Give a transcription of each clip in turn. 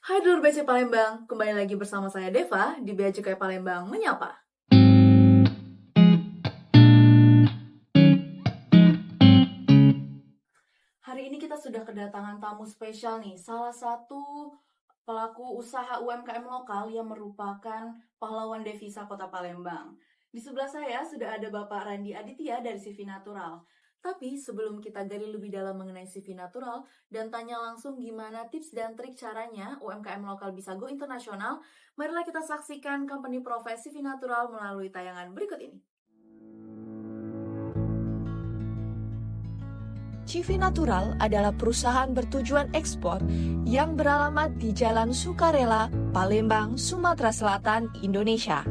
Hai dulur BC Palembang, kembali lagi bersama saya Deva di Bea Cukai Palembang Menyapa. Hari ini kita sudah kedatangan tamu spesial nih, salah satu pelaku usaha UMKM lokal yang merupakan pahlawan devisa Kota Palembang. Di sebelah saya sudah ada Bapak Randi Aditya dari CV Natural. Tapi sebelum kita gali lebih dalam mengenai CV Natural dan tanya langsung gimana tips dan trik caranya UMKM lokal bisa go internasional, marilah kita saksikan company profile CV Natural melalui tayangan berikut ini. CV Natural adalah perusahaan bertujuan ekspor yang beralamat di Jalan Sukarela, Palembang, Sumatera Selatan, Indonesia.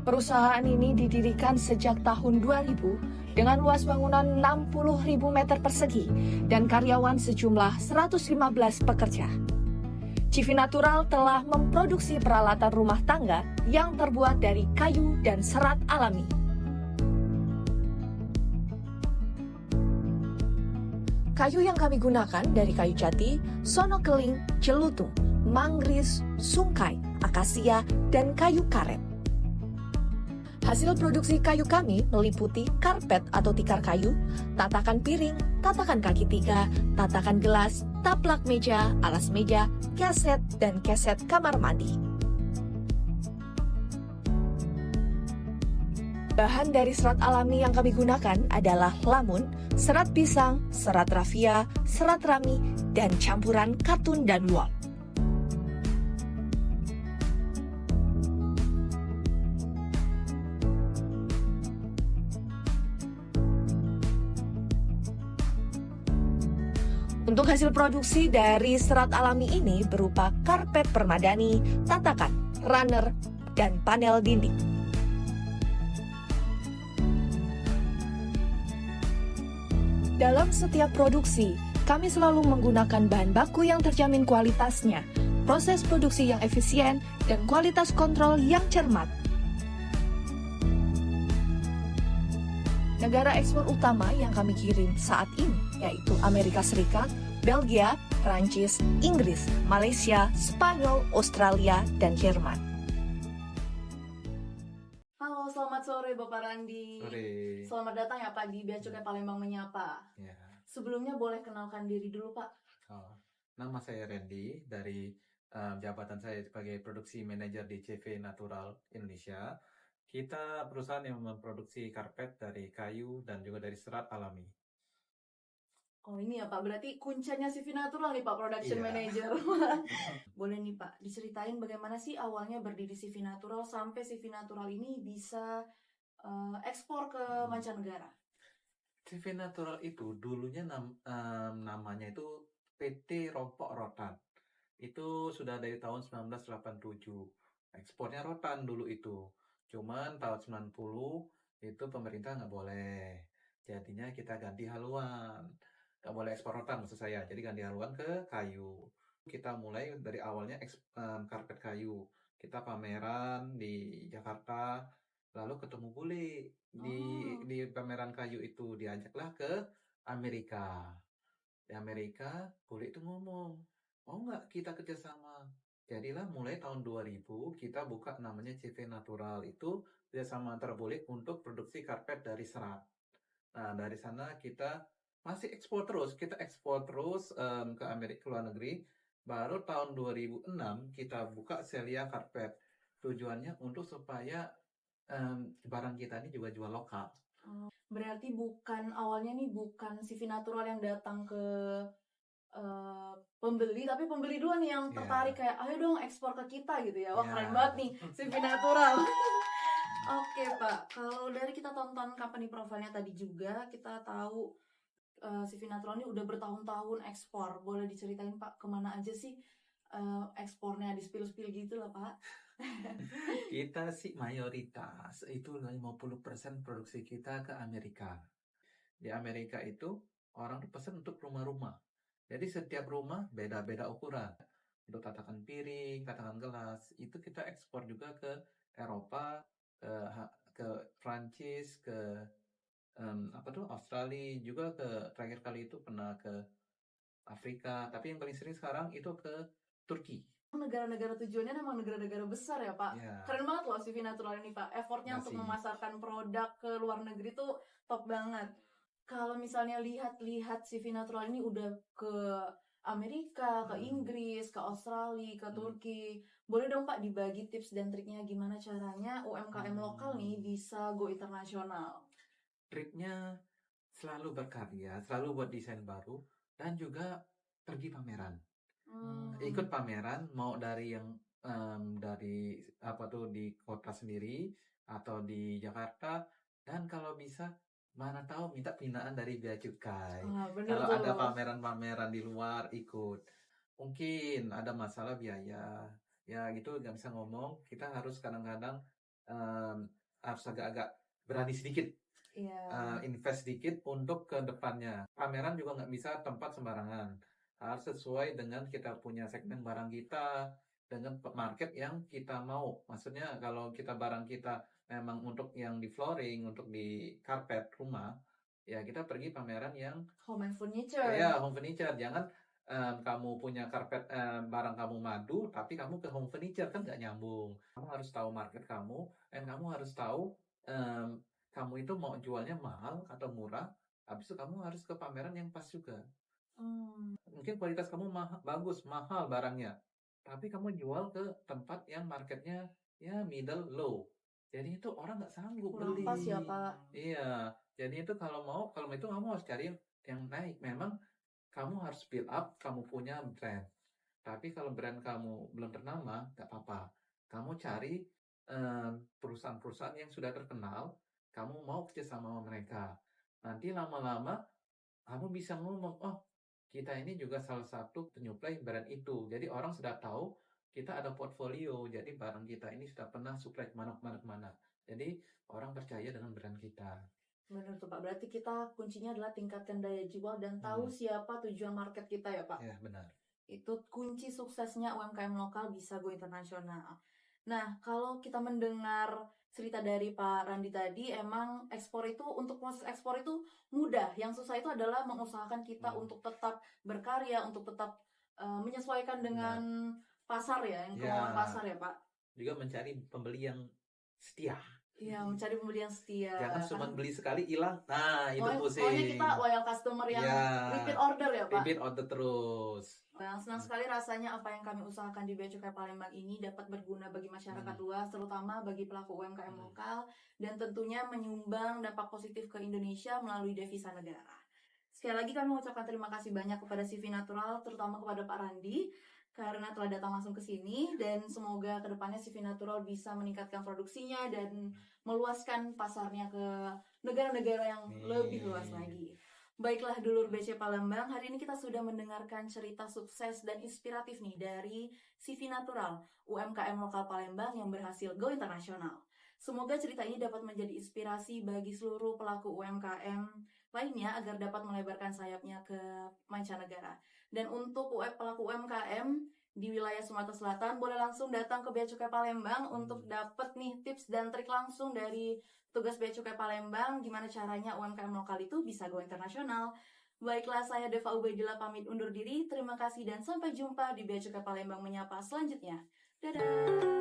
Perusahaan ini didirikan sejak tahun 2000 dengan luas bangunan 60.000 meter persegi dan karyawan sejumlah 115 pekerja. CV Natural telah memproduksi peralatan rumah tangga yang terbuat dari kayu dan serat alami. Kayu yang kami gunakan dari kayu jati, sono keling, celutung, manggris, sungkai, akasia, dan kayu karet. Hasil produksi kayu kami meliputi karpet atau tikar kayu, tatakan piring, tatakan kaki tiga, tatakan gelas, taplak meja, alas meja, keset, dan keset kamar mandi. Bahan dari serat alami yang kami gunakan adalah lamun, serat pisang, serat raffia, serat rami, dan campuran katun dan wol. Untuk hasil produksi dari serat alami ini berupa karpet permadani, tatakan, runner, dan panel dinding. Dalam setiap produksi, kami selalu menggunakan bahan baku yang terjamin kualitasnya, proses produksi yang efisien, dan kualitas kontrol yang cermat. Negara ekspor utama yang kami kirim saat ini yaitu Amerika Serikat, Belgia, Prancis, Inggris, Malaysia, Spanyol, Australia, dan Jerman. Halo, selamat sore Bapak Randi. Sore. Selamat datang ya Pak di Bea Cukai Palembang Menyapa. Ya. Sebelumnya boleh kenalkan diri dulu Pak. Nama saya Randy dari jabatan saya sebagai produksi manajer di CV Natural Indonesia. Kita perusahaan yang memproduksi karpet dari kayu dan juga dari serat alami. Oh ini ya Pak, berarti kuncinya CV Natural nih Pak, Production Iya. Manager. Boleh nih Pak, diceritain bagaimana sih awalnya berdiri CV Natural sampai CV Natural ini bisa ekspor ke mancanegara? CV Natural itu dulunya namanya itu PT Rompok Rotan. Itu sudah dari tahun 1987. Ekspornya rotan dulu itu. Cuman tahun 90 itu pemerintah nggak boleh. Jadinya kita ganti haluan. Nggak boleh ekspor rotan maksud saya. Jadi ganti haluan ke kayu. Kita mulai dari awalnya karpet kayu. Kita pameran di Jakarta. Lalu ketemu bule di pameran kayu itu. Diajaklah ke Amerika. Di Amerika, bule itu ngomong, mau nggak kita kerjasama? Jadilah mulai tahun 2000 kita buka namanya CV Natural itu kerjasama antara bule untuk produksi karpet dari serat. Nah dari sana kita masih ekspor terus, kita ekspor terus ke Amerika, ke luar negeri. Baru tahun 2006 kita buka Celia Karpet. Tujuannya untuk supaya barang kita ini juga jual lokal. Berarti bukan awalnya nih bukan CV Natural yang datang ke pembeli, tapi pembeli duluan nih yang tertarik kayak ayo dong ekspor ke kita gitu ya. Wah keren banget nih CV Natural. Oke Pak, kalau dari kita tonton company profile-nya tadi juga kita tahu CV Natural ini udah bertahun-tahun ekspor. Boleh diceritain Pak kemana aja sih ekspornya, di spill-spill gitu lah Pak. Kita sih mayoritas itu 50% produksi kita ke Amerika. Di Amerika itu orang tuh pesan untuk rumah-rumah. Jadi setiap rumah beda-beda ukuran. Untuk tatakan piring, tatakan gelas, itu kita ekspor juga ke Eropa, ke Prancis, ke Australia, juga ke terakhir kali itu pernah ke Afrika, tapi yang paling sering sekarang itu ke Turki. Negara-negara tujuannya memang negara-negara besar ya Pak. Ya, Keren banget loh CV Natural ini Pak. Effortnya untuk makasih. memasarkan produk ke luar negeri tuh top banget. Kalau misalnya lihat CV Natural ini udah ke Amerika, ke Inggris, ke Australia, ke Turki. Boleh dong Pak dibagi tips dan triknya gimana caranya UMKM lokal nih bisa go internasional? Triknya selalu berkarya, selalu buat desain baru, dan juga pergi pameran. Ikut pameran, mau dari yang dari apa tuh di kota sendiri atau di Jakarta, dan kalau bisa mana tahu minta pindahan dari bea cukai. Bener Kalau tuh. ada pameran-pameran di luar ikut. Mungkin ada masalah biaya, ya gitu nggak bisa ngomong. Kita harus kadang-kadang harus agak-agak berani sedikit. Iya. Invest sedikit untuk ke depannya. Pameran juga nggak bisa tempat sembarangan. Harus sesuai dengan kita punya segmen barang kita, dengan market yang kita mau. Maksudnya kalau kita barang kita memang untuk yang di flooring, untuk di karpet rumah, ya kita pergi pameran yang Home and furniture. ya home furniture. Jangan kamu punya karpet barang kamu madu, tapi kamu ke home furniture kan nggak nyambung. Kamu harus tahu market kamu, dan kamu harus tahu kamu itu mau jualnya mahal atau murah. Habis itu kamu harus ke pameran yang pas juga. Mungkin kualitas kamu bagus, mahal barangnya, tapi kamu jual ke tempat yang marketnya ya middle low. Jadi itu orang nggak sanggup Kurang beli. pas ya Pak. Iya, jadi itu kalau itu kamu harus cari yang naik. Memang kamu harus build up, kamu punya brand. Tapi kalau brand kamu belum ternama, nggak apa-apa. Kamu cari perusahaan-perusahaan yang sudah terkenal, kamu mau kerjasama sama mereka. Nanti lama-lama kamu bisa ngomong, oh kita ini juga salah satu penyuplai brand itu. Jadi orang sudah tahu kita ada portfolio. Jadi barang kita ini sudah pernah supply kemana-mana. Jadi orang percaya dengan brand kita. Benar tuh Pak, berarti kita kuncinya adalah tingkatkan daya jual dan tahu siapa tujuan market kita ya Pak. Ya, benar. Itu kunci suksesnya UMKM lokal bisa go internasional. Nah, kalau kita mendengar cerita dari Pak Randi tadi, emang ekspor itu, untuk proses ekspor itu mudah. Yang susah itu adalah mengusahakan kita untuk tetap berkarya, untuk tetap menyesuaikan dengan pasar ya, yang kemauan pasar ya Pak. Juga mencari pembeli yang setia. Iya, mencari pembeli yang setia. Jangan cuma beli sekali hilang. Nah, itu pusing. Pokoknya kita loyal customer yang repeat order ya Pak. Repeat order terus. Senang sekali rasanya apa yang kami usahakan di Bea Cukai Palembang ini dapat berguna bagi masyarakat luas, terutama bagi pelaku UMKM lokal, dan tentunya menyumbang dampak positif ke Indonesia melalui devisa negara. Sekali lagi kami mengucapkan terima kasih banyak kepada CV Natural, terutama kepada Pak Randi, karena telah datang langsung ke sini, dan semoga kedepannya CV Natural bisa meningkatkan produksinya dan meluaskan pasarnya ke negara-negara yang lebih luas lagi. Baiklah dulur BC Palembang, hari ini kita sudah mendengarkan cerita sukses dan inspiratif nih dari CV Natural, UMKM lokal Palembang yang berhasil go internasional. Semoga cerita ini dapat menjadi inspirasi bagi seluruh pelaku UMKM lainnya agar dapat melebarkan sayapnya ke mancanegara. Dan untuk pelaku UMKM di wilayah Sumatera Selatan, boleh langsung datang ke Bea Cukai Palembang untuk dapat nih tips dan trik langsung dari tugas Bea Cukai Palembang, gimana caranya UMKM lokal itu bisa go internasional. Baiklah, saya Deva Ubaidillah pamit undur diri. Terima kasih dan sampai jumpa di Bea Cukai Palembang Menyapa selanjutnya. Dadah!